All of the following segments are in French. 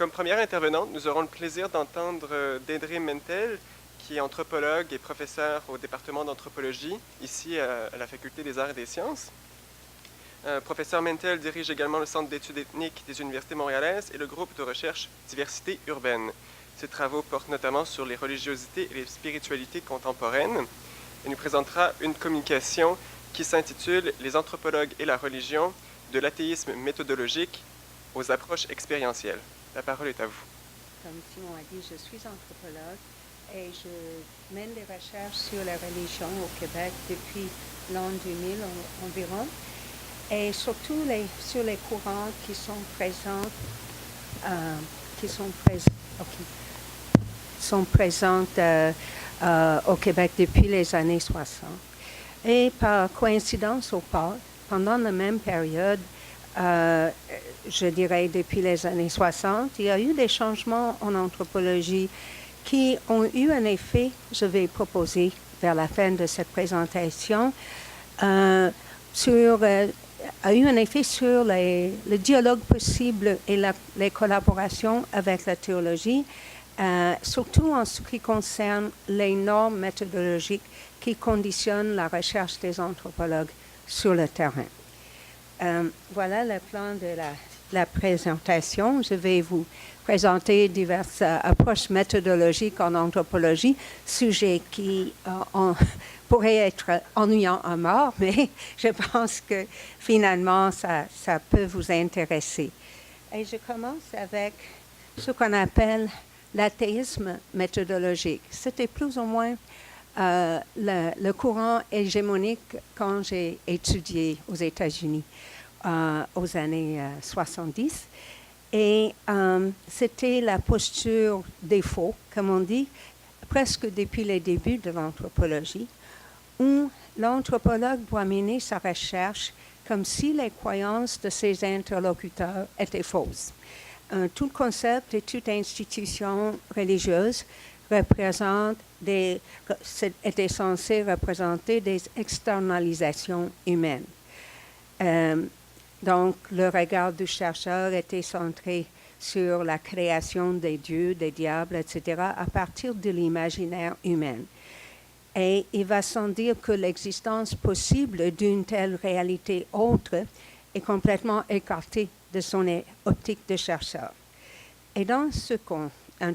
Comme première intervenante, nous aurons le plaisir d'entendre Deidre Mentel, qui est anthropologue et professeure au département d'anthropologie, ici à la Faculté des Arts et des Sciences. Professeur Mentel dirige également le Centre d'études ethniques des universités montréalaises et le groupe de recherche Diversité urbaine. Ses travaux portent notamment sur les religiosités et les spiritualités contemporaines. Elle nous présentera une communication qui s'intitule « Les anthropologues et la religion, de l'athéisme méthodologique aux approches expérientielles ». La parole est à vous. Comme Simon a dit, je suis anthropologue et je mène des recherches sur la religion au Québec depuis l'an 2000 environ, et surtout sur les courants qui sont présents, au Québec depuis les années 60. Et par coïncidence ou pas, pendant la même période, je dirais depuis les années 60, il y a eu des changements en anthropologie qui ont eu un effet, je vais proposer vers la fin de cette présentation, a eu un effet sur le dialogue possible et les collaborations avec la théologie, surtout en ce qui concerne les normes méthodologiques qui conditionnent la recherche des anthropologues sur le terrain. Voilà le plan de la présentation. Je vais vous présenter diverses approches méthodologiques en anthropologie, sujet qui pourrait être ennuyant à mort, mais je pense que finalement, ça peut vous intéresser. Et je commence avec ce qu'on appelle l'athéisme méthodologique. C'était plus ou moins le courant hégémonique quand j'ai étudié aux États-Unis aux années 70. Et c'était la posture défaut, comme on dit, presque depuis les débuts de l'anthropologie, où l'anthropologue doit mener sa recherche comme si les croyances de ses interlocuteurs étaient fausses. Tout concept et toute institution religieuse était censé représenter des externalisations humaines. Donc, le regard du chercheur était centré sur la création des dieux, des diables, etc., à partir de l'imaginaire humain. Et il va sans dire que l'existence possible d'une telle réalité autre est complètement écartée de son optique de chercheur. Et dans ce qu'un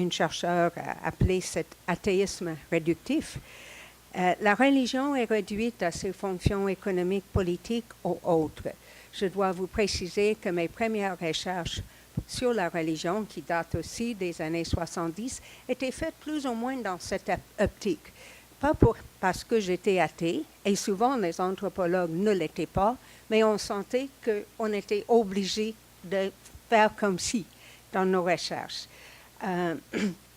chercheur a appelé cet athéisme réductif, la religion est réduite à ses fonctions économiques, politiques ou autres. Je dois vous préciser que mes premières recherches sur la religion, qui datent aussi des années 70, étaient faites plus ou moins dans cette optique. Pas parce que j'étais athée, et souvent les anthropologues ne l'étaient pas, mais on sentait qu'on était obligé de faire comme si dans nos recherches.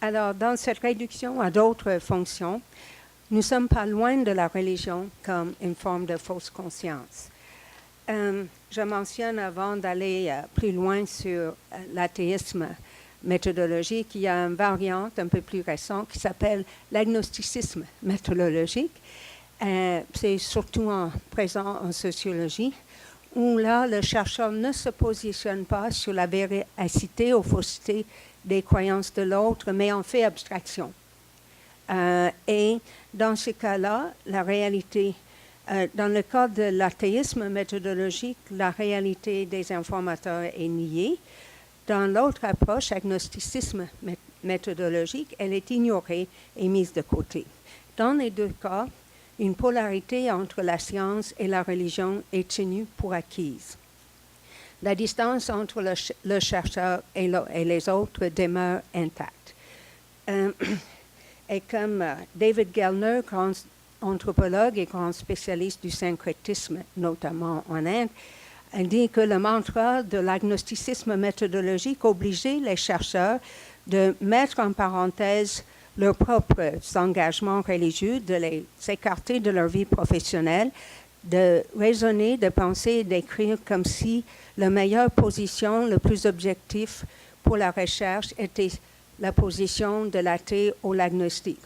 Alors, dans cette réduction à d'autres fonctions, nous ne sommes pas loin de la religion comme une forme de fausse conscience. Je mentionne avant d'aller plus loin sur l'athéisme méthodologique, il y a une variante un peu plus récente qui s'appelle l'agnosticisme méthodologique. C'est surtout présent en sociologie, où là, le chercheur ne se positionne pas sur la véracité ou fausseté des croyances de l'autre, mais en fait abstraction. Et dans ce cas-là, la réalité, dans le cas de l'athéisme méthodologique, la réalité des informateurs est niée. Dans l'autre approche, agnosticisme méthodologique, elle est ignorée et mise de côté. Dans les deux cas, une polarité entre la science et la religion est tenue pour acquise. La distance entre le chercheur et les autres demeure intacte. Et comme David Gellner, grand anthropologue et grand spécialiste du syncrétisme, notamment en Inde, dit que le mantra de l'agnosticisme méthodologique obligeait les chercheurs de mettre en parenthèse leurs propres engagements religieux, de les écarter de leur vie professionnelle, de raisonner, de penser et d'écrire comme si la meilleure position, le plus objectif pour la recherche était la position de l'athée ou l'agnostique.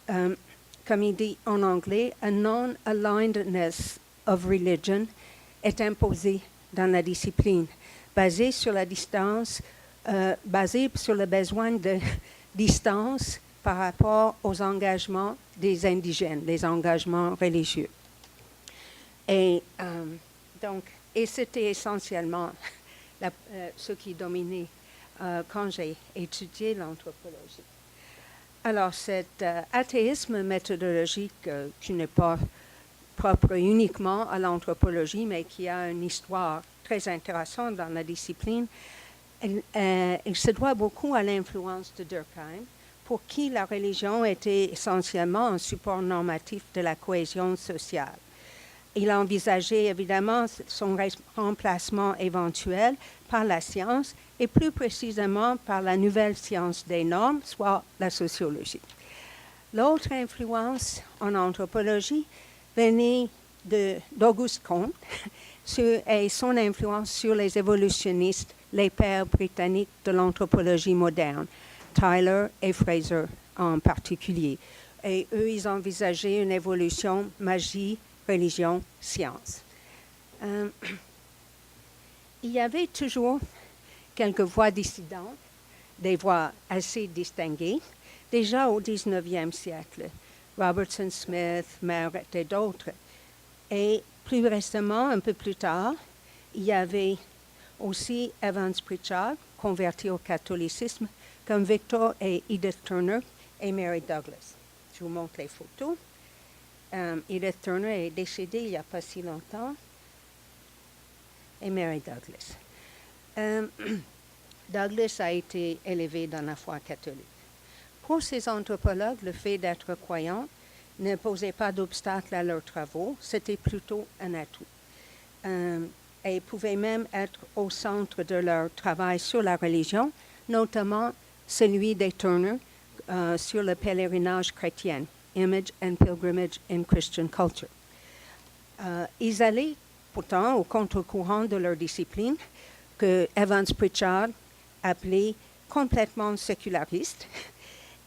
Comme il dit en anglais, a non-alignedness of religion est imposée dans la discipline, basée sur la distance basé sur le besoin de distance par rapport aux engagements des indigènes, les engagements religieux. Et c'était essentiellement ce qui dominait quand j'ai étudié l'anthropologie. Alors, cet athéisme méthodologique, qui n'est pas propre uniquement à l'anthropologie, mais qui a une histoire très intéressante dans la discipline, il se doit beaucoup à l'influence de Durkheim, pour qui la religion était essentiellement un support normatif de la cohésion sociale. Il envisageait évidemment son remplacement éventuel par la science et plus précisément par la nouvelle science des normes, soit la sociologie. L'autre influence en anthropologie venait d'Auguste Comte et son influence sur les évolutionnistes, les pères britanniques de l'anthropologie moderne, Tyler et Fraser en particulier. Et eux, ils envisageaient une évolution magie, religion, science. Il y avait toujours quelques voix dissidentes, des voix assez distinguées, déjà au 19e siècle, Robertson Smith, Merritt et d'autres. Et plus récemment, un peu plus tard, il y avait aussi Evans Pritchard, converti au catholicisme, comme Victor et Edith Turner et Mary Douglas. Je vous montre les photos. Edith Turner est décédée il n'y a pas si longtemps, et Mary Douglas. Douglas a été élevée dans la foi catholique. Pour ces anthropologues, le fait d'être croyants ne posait pas d'obstacle à leurs travaux, c'était plutôt un atout. Et pouvait même être au centre de leur travail sur la religion, notamment celui des Turner sur le pèlerinage chrétien, Image and Pilgrimage in Christian Culture. Ils allaient pourtant au contre-courant de leur discipline, que Evans Pritchard appelait complètement séculariste,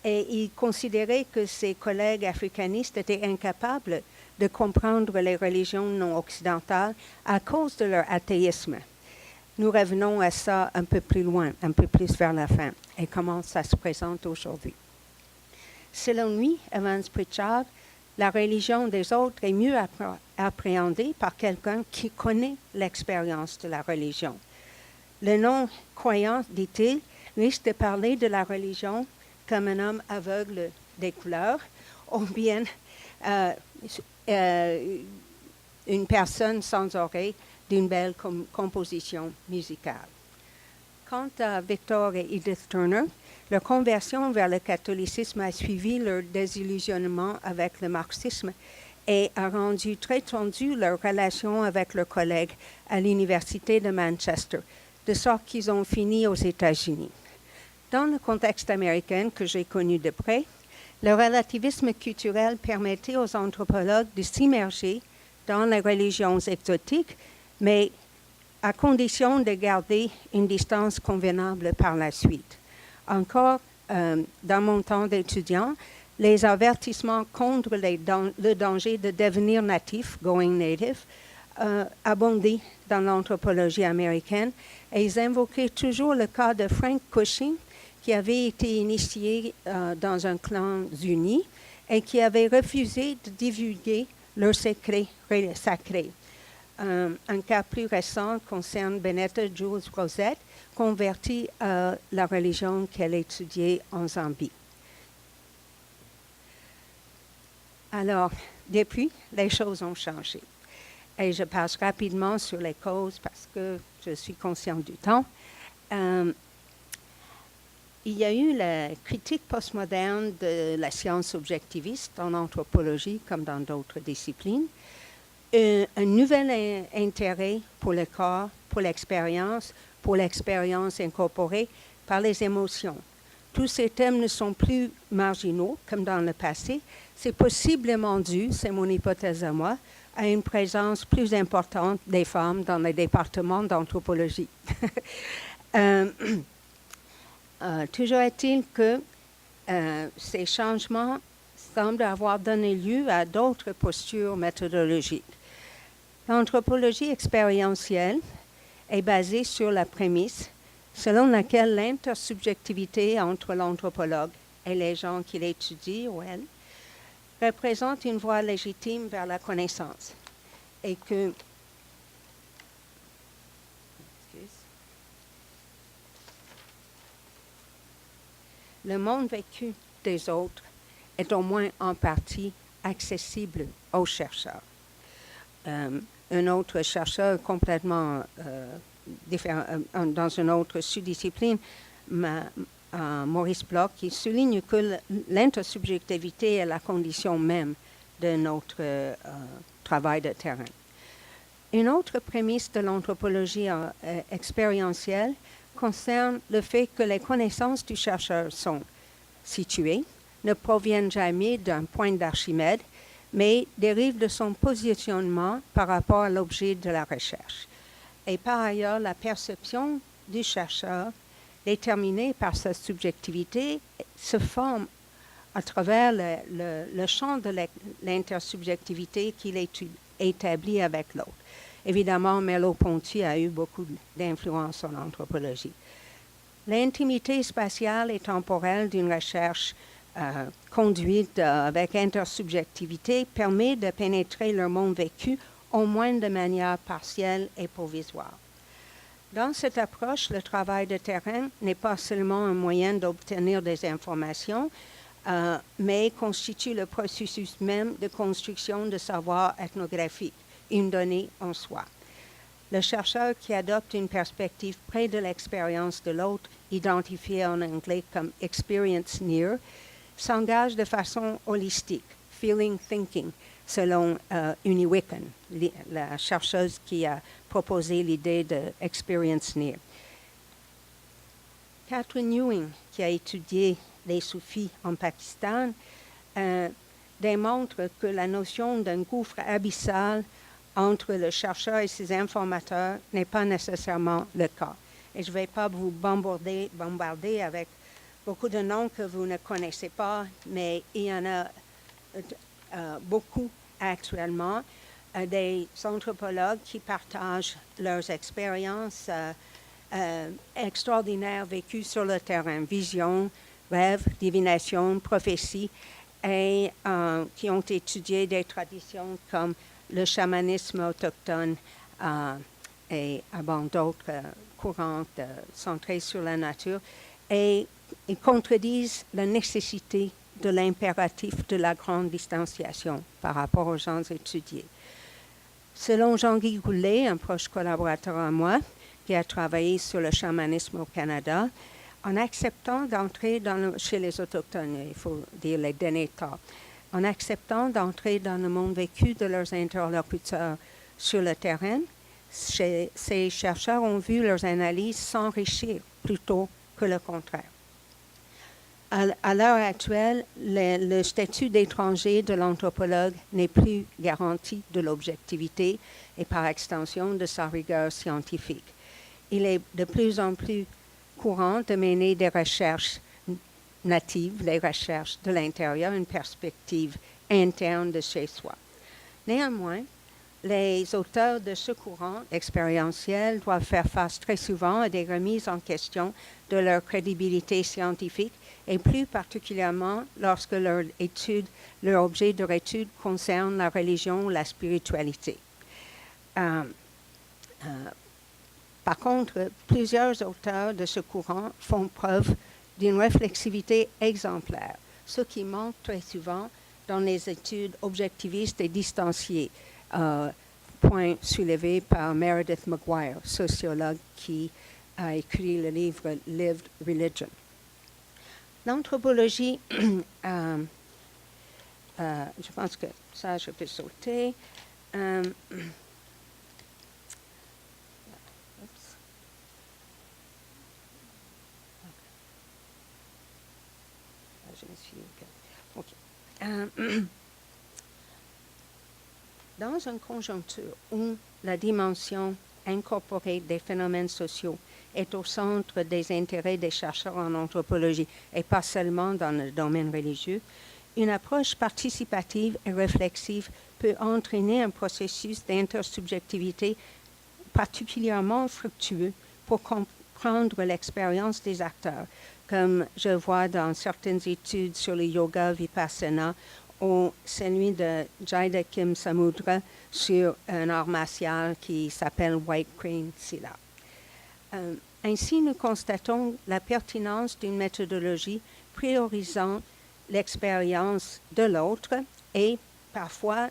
et ils considéraient que ses collègues africanistes étaient incapables de comprendre les religions non occidentales à cause de leur athéisme. Nous revenons à ça un peu plus loin, un peu plus vers la fin, et comment ça se présente aujourd'hui. Selon lui, Evans Pritchard, la religion des autres est mieux appréhendée par quelqu'un qui connaît l'expérience de la religion. Le non-croyant, dit-il, risque de parler de la religion comme un homme aveugle des couleurs, ou bien une personne sans oreille d'une belle composition musicale. Quant à Victor et Edith Turner, leur conversion vers le catholicisme a suivi leur désillusionnement avec le marxisme et a rendu très tendue leur relation avec leurs collègues à l'Université de Manchester, de sorte qu'ils ont fini aux États-Unis. Dans le contexte américain que j'ai connu de près, le relativisme culturel permettait aux anthropologues de s'immerger dans les religions exotiques, mais à condition de garder une distance convenable par la suite. Encore, dans mon temps d'étudiant, les avertissements contre le danger de devenir natif, going native, abondaient dans l'anthropologie américaine, et ils invoquaient toujours le cas de Frank Cushing, qui avait été initié dans un clan uni et qui avait refusé de divulguer leurs secrets sacrés. Un cas plus récent concerne Benetta Jules Rosette, convertie à la religion qu'elle étudiait en Zambie. Alors, depuis, les choses ont changé. Et je passe rapidement sur les causes parce que je suis consciente du temps. Il y a eu la critique postmoderne de la science objectiviste en anthropologie comme dans d'autres disciplines. Un nouvel intérêt pour le corps, pour l'expérience incorporée par les émotions. Tous ces thèmes ne sont plus marginaux comme dans le passé. C'est possiblement dû, c'est mon hypothèse à moi, à une présence plus importante des femmes dans les départements d'anthropologie. Toujours est-il que ces changements semblent avoir donné lieu à d'autres postures méthodologiques. L'anthropologie expérientielle est basée sur la prémisse selon laquelle l'intersubjectivité entre l'anthropologue et les gens qu'il étudie ou elle représente une voie légitime vers la connaissance et que le monde vécu des autres est au moins en partie accessible aux chercheurs. Un autre chercheur complètement différent, dans une autre sous-discipline, Maurice Bloch, qui souligne que l'intersubjectivité est la condition même de notre travail de terrain. Une autre prémisse de l'anthropologie expérientielle concerne le fait que les connaissances du chercheur sont situées, ne proviennent jamais d'un point d'Archimède, mais dérivent de son positionnement par rapport à l'objet de la recherche. Et par ailleurs, la perception du chercheur, déterminée par sa subjectivité, se forme à travers le champ de l'intersubjectivité qu'il établit avec l'autre. Évidemment, Merleau-Ponty a eu beaucoup d'influence en anthropologie. L'intimité spatiale et temporelle d'une recherche conduite avec intersubjectivité permet de pénétrer le monde vécu au moins de manière partielle et provisoire. Dans cette approche, le travail de terrain n'est pas seulement un moyen d'obtenir des informations, mais constitue le processus même de construction de savoir ethnographique, une donnée en soi. Le chercheur qui adopte une perspective près de l'expérience de l'autre, identifiée en anglais comme « experience near », s'engage de façon holistique, feeling thinking, selon Uni Wicken, la chercheuse qui a proposé l'idée de experience near. Catherine Ewing, qui a étudié les soufis en Pakistan, démontre que la notion d'un gouffre abyssal entre le chercheur et ses informateurs n'est pas nécessairement le cas. Et je ne vais pas vous bombarder avec beaucoup de noms que vous ne connaissez pas, mais il y en a beaucoup actuellement, des anthropologues qui partagent leurs expériences extraordinaires vécues sur le terrain, vision, rêve, divination, prophétie, et qui ont étudié des traditions comme le chamanisme autochtone et d'autres courants centrés sur la nature, et ils contredisent la nécessité de l'impératif de la grande distanciation par rapport aux gens étudiés. Selon Jean-Guy Goulet, un proche collaborateur à moi, qui a travaillé sur le chamanisme au Canada, en acceptant d'entrer chez les Autochtones, il faut dire les Denetah, en acceptant d'entrer dans le monde vécu de leurs interlocuteurs sur le terrain, ces chercheurs ont vu leurs analyses s'enrichir plutôt que le contraire. À l'heure actuelle, le statut d'étranger de l'anthropologue n'est plus garanti de l'objectivité et par extension de sa rigueur scientifique. Il est de plus en plus courant de mener des recherches natives, les recherches de l'intérieur, une perspective interne de chez soi. Néanmoins, les auteurs de ce courant expérientiel doivent faire face très souvent à des remises en question de leur crédibilité scientifique et plus particulièrement lorsque leur objet de étude concerne la religion ou la spiritualité. Par contre, plusieurs auteurs de ce courant font preuve d'une réflexivité exemplaire, ce qui manque très souvent dans les études objectivistes et distanciées, point soulevé par Meredith McGuire, sociologue qui a écrit le livre « Lived Religion ». L'anthropologie, je pense que ça, je peux sauter. Dans une conjoncture où la dimension incorporée des phénomènes sociaux est au centre des intérêts des chercheurs en anthropologie et pas seulement dans le domaine religieux, une approche participative et réflexive peut entraîner un processus d'intersubjectivité particulièrement fructueux pour apprendre l'expérience des acteurs, comme je vois dans certaines études sur le yoga vipassana ou celui de Jayda Kim Samudra sur un art martial qui s'appelle White Crane Sila. Ainsi, nous constatons la pertinence d'une méthodologie priorisant l'expérience de l'autre et parfois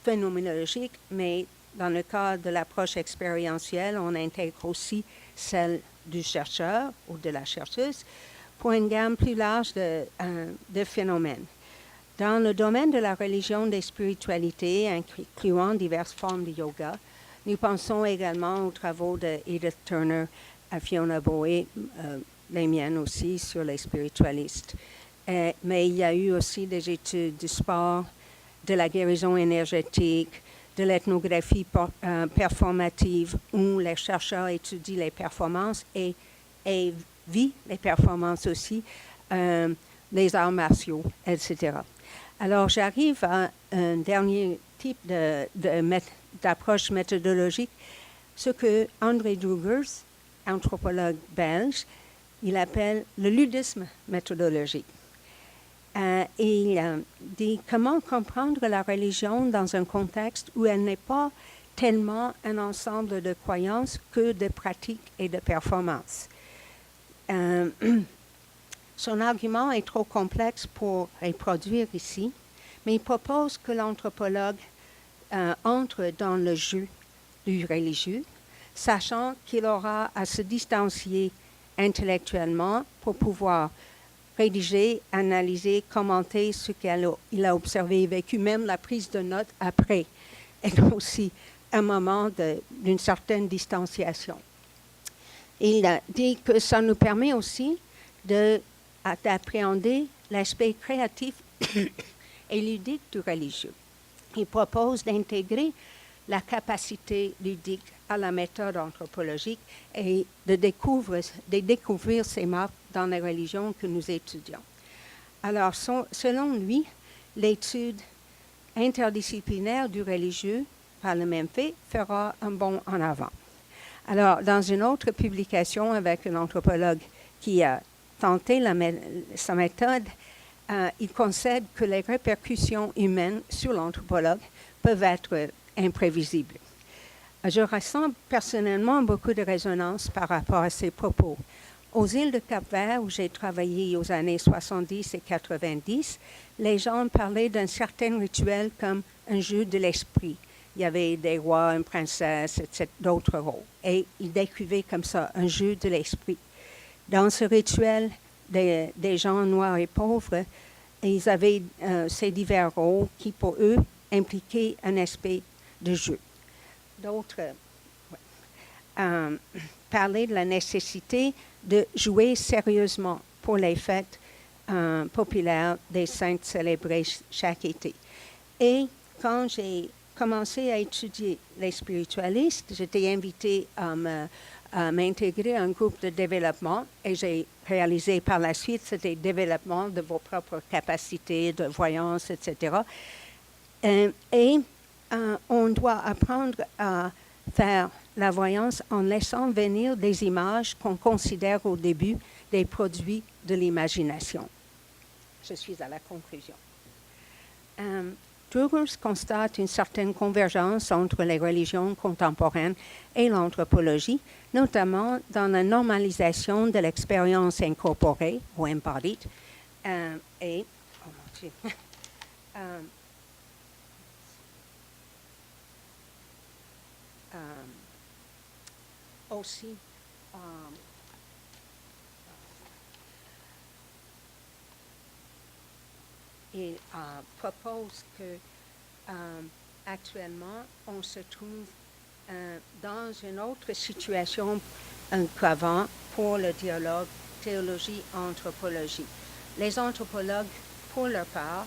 phénoménologique, mais dans le cas de l'approche expérientielle, on intègre aussi celle du chercheur ou de la chercheuse pour une gamme plus large de phénomènes. Dans le domaine de la religion des spiritualités, incluant diverses formes de yoga, nous pensons également aux travaux de Edith Turner, Fiona Boe, les miennes aussi, sur les spiritualistes. Mais il y a eu aussi des études du sport, de la guérison énergétique, de l'ethnographie performative, où les chercheurs étudient les performances et vivent les performances aussi, les arts martiaux, etc. Alors, j'arrive à un dernier type d'approche méthodologique, ce que André Dugers, anthropologue belge, il appelle le ludisme méthodologique. Il dit comment comprendre la religion dans un contexte où elle n'est pas tellement un ensemble de croyances que de pratiques et de performances. Son argument est trop complexe pour reproduire ici, mais il propose que l'anthropologue entre dans le jeu du religieux, sachant qu'il aura à se distancier intellectuellement pour pouvoir rédiger, analyser, commenter ce qu'il a observé et vécu, même la prise de notes après est aussi un moment d'une certaine distanciation. Il dit que ça nous permet aussi d'appréhender l'aspect créatif et ludique du religieux. Il propose d'intégrer la capacité ludique à la méthode anthropologique et de découvrir ces marques dans les religions que nous étudions. Alors, selon lui, l'étude interdisciplinaire du religieux, par le même fait, fera un bond en avant. Alors, dans une autre publication avec un anthropologue qui a tenté sa méthode, il concède que les répercussions humaines sur l'anthropologue peuvent être imprévisibles. Je ressens personnellement beaucoup de résonance par rapport à ces propos. Aux îles de Cap-Vert, où j'ai travaillé aux années 70 et 90, les gens parlaient d'un certain rituel comme un jeu de l'esprit. Il y avait des rois, une princesse, etc., d'autres rôles. Et ils décrivaient comme ça un jeu de l'esprit. Dans ce rituel, des gens noirs et pauvres, ils avaient ces divers rôles qui, pour eux, impliquaient un aspect de jeu. D'autres parlaient de la nécessité de jouer sérieusement pour les fêtes populaires des saintes célébrées chaque été. Et quand j'ai commencé à étudier les spiritualistes, j'étais invitée à m'intégrer à un groupe de développement et j'ai réalisé par la suite c'était développement de vos propres capacités de voyance, etc. On doit apprendre à faire la voyance en laissant venir des images qu'on considère au début des produits de l'imagination. Je suis à la conclusion. Dugers constate une certaine convergence entre les religions contemporaines et l'anthropologie, notamment dans la normalisation de l'expérience incorporée ou embodied aussi il propose que actuellement on se trouve dans une autre situation qu'avant pour le dialogue théologie-anthropologie. Les anthropologues, pour leur part,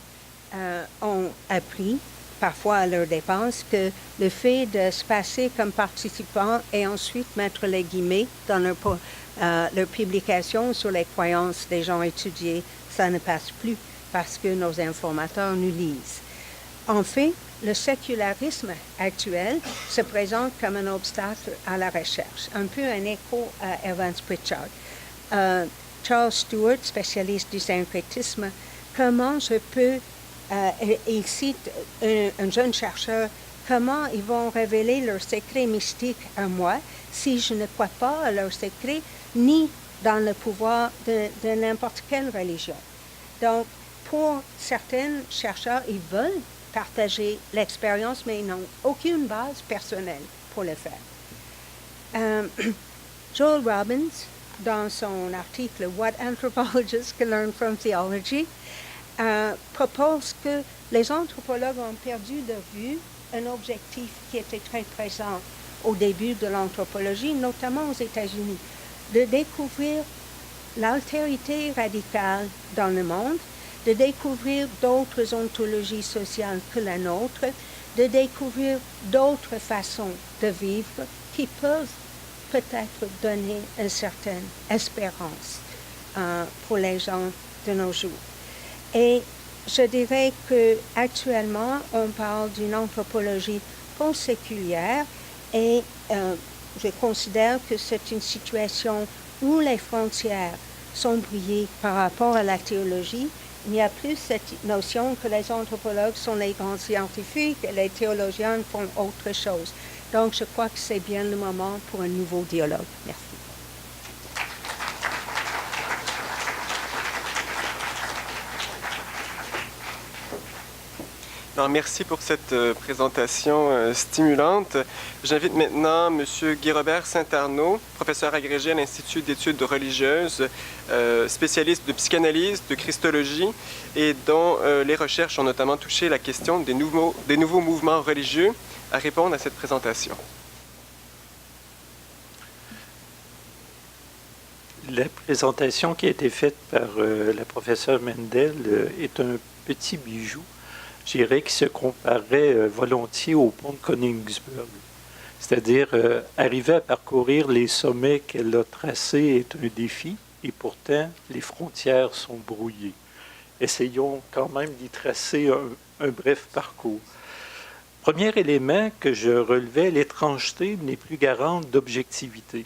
ont appris parfois à leur dépense, que le fait de se passer comme participant et ensuite mettre les guillemets dans leur publication sur les croyances des gens étudiés, ça ne passe plus parce que nos informateurs nous lisent. En fait, le sécularisme actuel se présente comme un obstacle à la recherche, un peu un écho à Evans Pritchard. Charles Stewart, spécialiste du syncrétisme, comment je peux, il cite un jeune chercheur, comment ils vont révéler leurs secrets mystiques à moi si je ne crois pas à leurs secrets ni dans le pouvoir de n'importe quelle religion. Donc, pour certains chercheurs, ils veulent partager l'expérience, mais ils n'ont aucune base personnelle pour le faire. Joel Robbins, dans son article What Anthropologists Can Learn from Theology, propose que les anthropologues ont perdu de vue un objectif qui était très présent au début de l'anthropologie, notamment aux États-Unis, de découvrir l'altérité radicale dans le monde, de découvrir d'autres ontologies sociales que la nôtre, de découvrir d'autres façons de vivre qui peuvent peut-être donner une certaine espérance pour les gens de nos jours. Et je dirais qu'actuellement, on parle d'une anthropologie post-séculière et je considère que c'est une situation où les frontières sont brouillées par rapport à la théologie. Il n'y a plus cette notion que les anthropologues sont les grands scientifiques et les théologiens font autre chose. Donc, je crois que c'est bien le moment pour un nouveau dialogue. Merci. Alors, merci pour cette présentation stimulante. J'invite maintenant M. Guy-Robert Saint-Arnaud, professeur agrégé à l'Institut d'études religieuses, spécialiste de psychanalyse, de christologie, et dont les recherches ont notamment touché la question des nouveaux mouvements religieux, à répondre à cette présentation. La présentation qui a été faite par la professeure Mendel est un petit bijou, je dirais, qui se comparait volontiers au pont de Königsberg. C'est-à-dire, arriver à parcourir les sommets qu'elle a tracés est un défi, et pourtant, les frontières sont brouillées. Essayons quand même d'y tracer un bref parcours. Premier élément que je relevais, l'étrangeté n'est plus garante d'objectivité.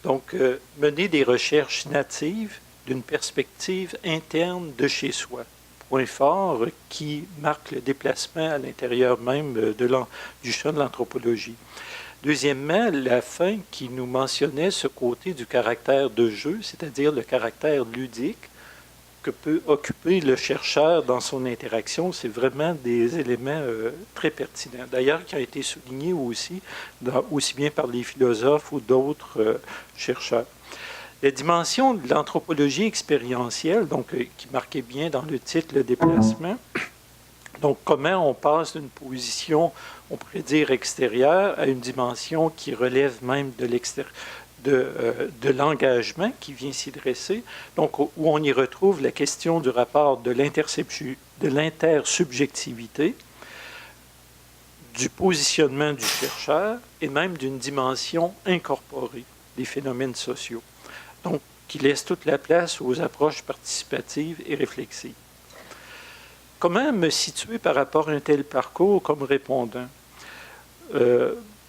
Donc, mener des recherches natives d'une perspective interne de chez soi. Point fort qui marque le déplacement à l'intérieur même du champ de l'anthropologie. Deuxièmement, la fin qui nous mentionnait ce côté du caractère de jeu, c'est-à-dire le caractère ludique que peut occuper le chercheur dans son interaction, c'est vraiment des éléments très pertinents. D'ailleurs, qui a été souligné aussi, aussi bien par les philosophes ou d'autres chercheurs. La dimension de l'anthropologie expérientielle, donc, qui marquait bien dans le titre le déplacement, donc comment on passe d'une position, on pourrait dire extérieure, à une dimension qui relève même de l'engagement qui vient s'y dresser, donc où on y retrouve la question du rapport de l'intersubjectivité, du positionnement du chercheur et même d'une dimension incorporée des phénomènes sociaux. Donc, qui laisse toute la place aux approches participatives et réflexives. Comment me situer par rapport à un tel parcours comme répondant?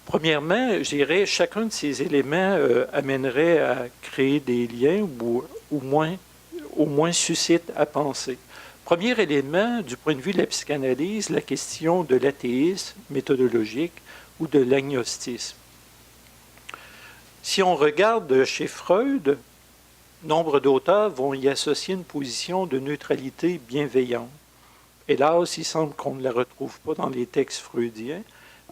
Premièrement, je dirais, chacun de ces éléments amènerait à créer des liens ou au moins suscite à penser. Premier élément, du point de vue de la psychanalyse, la question de l'athéisme méthodologique ou de l'agnosticisme. Si on regarde chez Freud, nombre d'auteurs vont y associer une position de neutralité bienveillante. Hélas, il semble qu'on ne la retrouve pas dans les textes freudiens,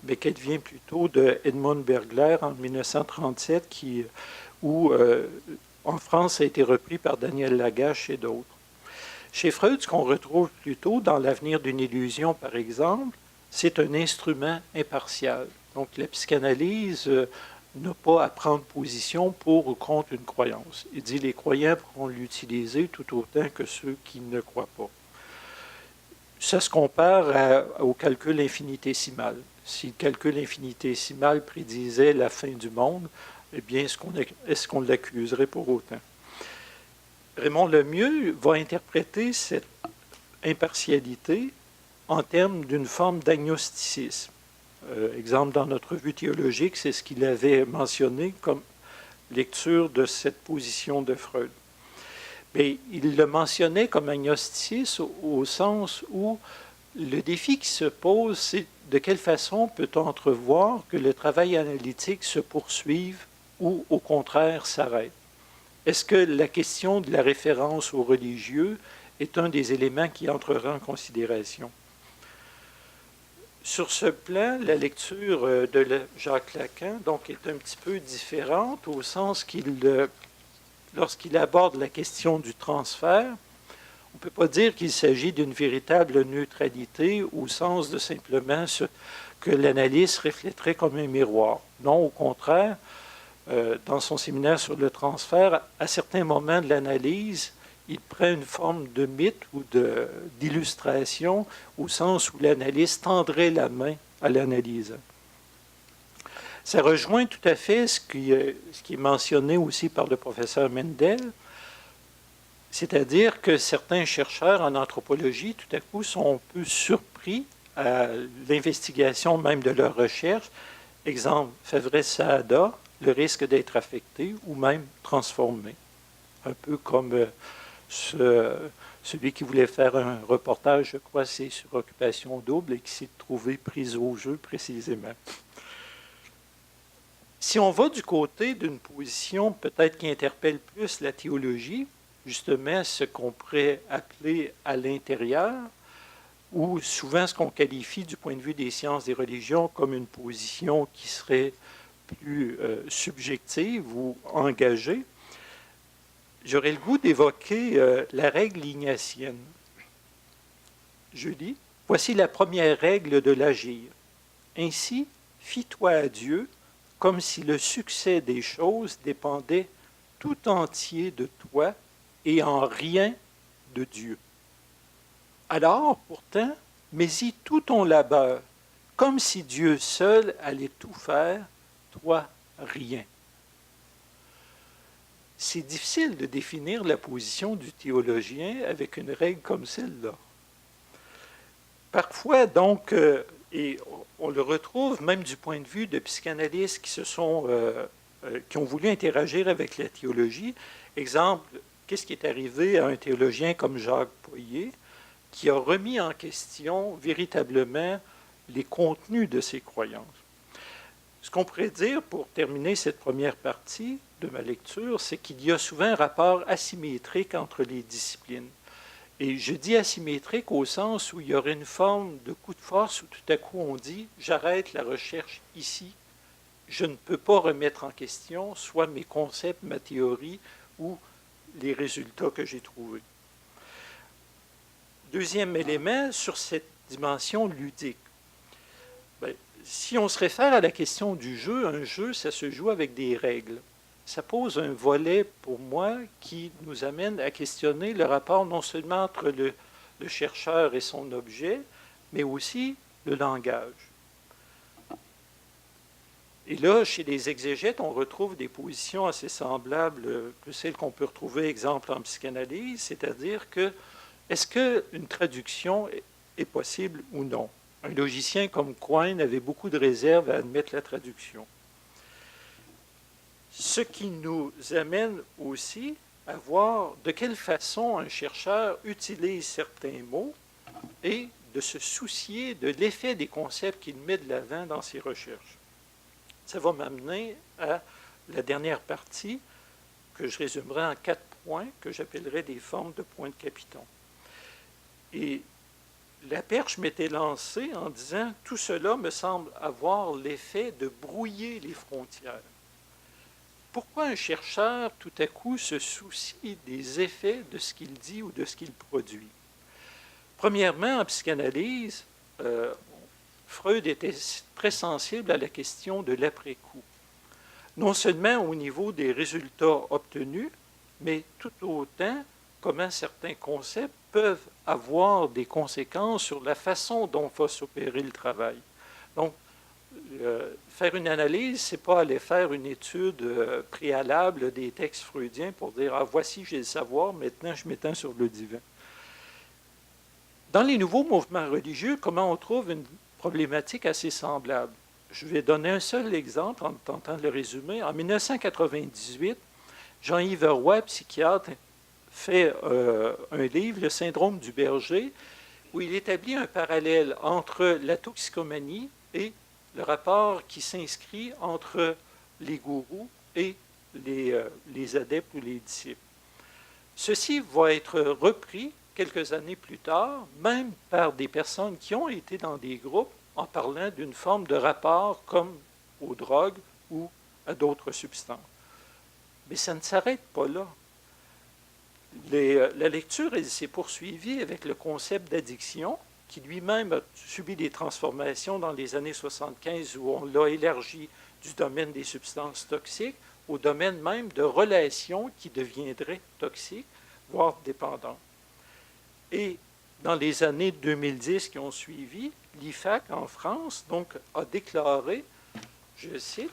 mais qu'elle vient plutôt de Edmund Bergler en 1937, où en France, ça a été repris par Daniel Lagache et d'autres. Chez Freud, ce qu'on retrouve plutôt dans L'avenir d'une illusion, par exemple, c'est un instrument impartial. Donc, la psychanalyse n'a pas à prendre position pour ou contre une croyance. Il dit les croyants pourront l'utiliser tout autant que ceux qui ne croient pas. Ça se compare au calcul infinitésimal. Si le calcul infinitésimal prédisait la fin du monde, eh bien, est-ce qu'on l'accuserait pour autant? Raymond Lemieux va interpréter cette impartialité en termes d'une forme d'agnosticisme. Exemple, dans notre revue théologique, c'est ce qu'il avait mentionné comme lecture de cette position de Freud. Mais il le mentionnait comme agnosticisme au sens où le défi qui se pose, c'est de quelle façon peut-on entrevoir que le travail analytique se poursuive ou, au contraire, s'arrête? Est-ce que la question de la référence au religieux est un des éléments qui entrera en considération? Sur ce plan, la lecture de Jacques Lacan donc, est un petit peu différente au sens lorsqu'il aborde la question du transfert, on ne peut pas dire qu'il s'agit d'une véritable neutralité au sens de simplement ce que l'analyse reflèterait comme un miroir. Non, au contraire, dans son séminaire sur le transfert, à certains moments de l'analyse, il prend une forme de mythe ou d'illustration au sens où l'analyse tendrait la main à l'analyse. Ça rejoint tout à fait ce qui est mentionné aussi par le professeur Mendel, c'est-à-dire que certains chercheurs en anthropologie, tout à coup, sont un peu surpris à l'investigation même de leur recherche. Exemple, Favre-Saada, le risque d'être affecté ou même transformé. Un peu comme celui qui voulait faire un reportage, je crois, c'est sur Occupation double et qui s'est trouvé pris au jeu précisément. Si on va du côté d'une position peut-être qui interpelle plus la théologie, justement ce qu'on pourrait appeler à l'intérieur, ou souvent ce qu'on qualifie du point de vue des sciences des religions comme une position qui serait plus subjective ou engagée, j'aurais le goût d'évoquer la règle ignatienne. Je lis, « Voici la première règle de l'agir. Ainsi, fie-toi à Dieu comme si le succès des choses dépendait tout entier de toi et en rien de Dieu. Alors, pourtant, mets-y tout ton labeur, comme si Dieu seul allait tout faire, toi, rien. » C'est difficile de définir la position du théologien avec une règle comme celle-là. Parfois, donc, et on le retrouve même du point de vue de psychanalystes qui ont voulu interagir avec la théologie. Exemple, qu'est-ce qui est arrivé à un théologien comme Jacques Poyer, qui a remis en question véritablement les contenus de ses croyances. Ce qu'on pourrait dire, pour terminer cette première partie de ma lecture, c'est qu'il y a souvent un rapport asymétrique entre les disciplines. Et je dis asymétrique au sens où il y aurait une forme de coup de force où tout à coup on dit « j'arrête la recherche ici, je ne peux pas remettre en question soit mes concepts, ma théorie ou les résultats que j'ai trouvés. » Deuxième élément, sur cette dimension ludique. Bien, si on se réfère à la question du jeu, un jeu, ça se joue avec des règles. Ça pose un volet, pour moi, qui nous amène à questionner le rapport non seulement entre le chercheur et son objet, mais aussi le langage. Et là, chez les exégètes, on retrouve des positions assez semblables que celles qu'on peut retrouver, exemple, en psychanalyse, c'est-à-dire que est-ce qu'une traduction est possible ou non? Un logicien comme Quine avait beaucoup de réserves à admettre la traduction. Ce qui nous amène aussi à voir de quelle façon un chercheur utilise certains mots et de se soucier de l'effet des concepts qu'il met de l'avant dans ses recherches. Ça va m'amener à la dernière partie que je résumerai en 4 points que j'appellerai des formes de points de capiton. Et la perche m'était lancée en disant « tout cela me semble avoir l'effet de brouiller les frontières ». Pourquoi un chercheur, tout à coup, se soucie des effets de ce qu'il dit ou de ce qu'il produit? Premièrement, en psychanalyse, Freud était très sensible à la question de l'après-coup. Non seulement au niveau des résultats obtenus, mais tout autant comment certains concepts peuvent avoir des conséquences sur la façon dont va s'opérer le travail. Donc, faire une analyse, ce n'est pas aller faire une étude préalable des textes freudiens pour dire « Ah, voici, j'ai le savoir, maintenant je m'étends sur le divan ». Dans les nouveaux mouvements religieux, comment on trouve une problématique assez semblable? Je vais donner un seul exemple en tentant de le résumer. En 1998, Jean-Yves Roy, psychiatre, fait un livre, Le syndrome du berger, où il établit un parallèle entre la toxicomanie et le rapport qui s'inscrit entre les gourous et les adeptes ou les disciples. Ceci va être repris quelques années plus tard, même par des personnes qui ont été dans des groupes en parlant d'une forme de rapport comme aux drogues ou à d'autres substances. Mais ça ne s'arrête pas là. La lecture s'est poursuivie avec le concept d'addiction, qui lui-même a subi des transformations dans les années 75, où on l'a élargi du domaine des substances toxiques au domaine même de relations qui deviendraient toxiques, voire dépendantes. Et dans les années 2010 qui ont suivi, l'IFAC en France donc, a déclaré, je cite,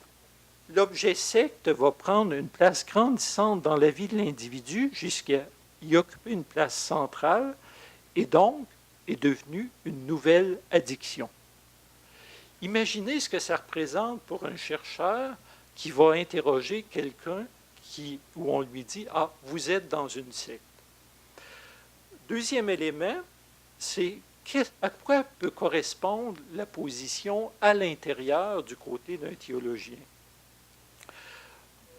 « L'objet secte va prendre une place grandissante dans la vie de l'individu jusqu'à y occuper une place centrale et donc est devenu une nouvelle addiction. » Imaginez ce que ça représente pour un chercheur qui va interroger quelqu'un où on lui dit « Ah, vous êtes dans une secte. » Deuxième élément, c'est à quoi peut correspondre la position à l'intérieur du côté d'un théologien.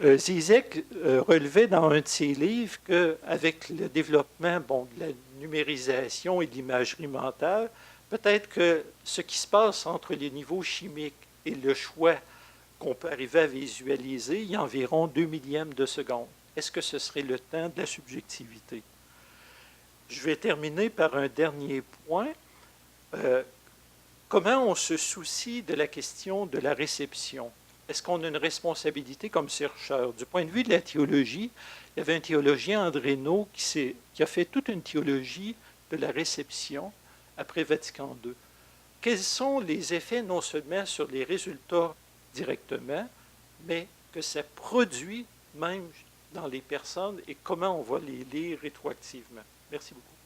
Zizek relevait dans un de ses livres qu'avec le développement de la numérisation et de l'imagerie mentale, peut-être que ce qui se passe entre les niveaux chimiques et le choix qu'on peut arriver à visualiser, il y a environ 2 millièmes de seconde. Est-ce que ce serait le temps de la subjectivité? Je vais terminer par un dernier point. Comment on se soucie de la question de la réception? Est-ce qu'on a une responsabilité comme chercheur? Du point de vue de la théologie, il y avait un théologien, André Naud, qui a fait toute une théologie de la réception après Vatican II. Quels sont les effets non seulement sur les résultats directement, mais que ça produit même dans les personnes et comment on va les lire rétroactivement? Merci beaucoup.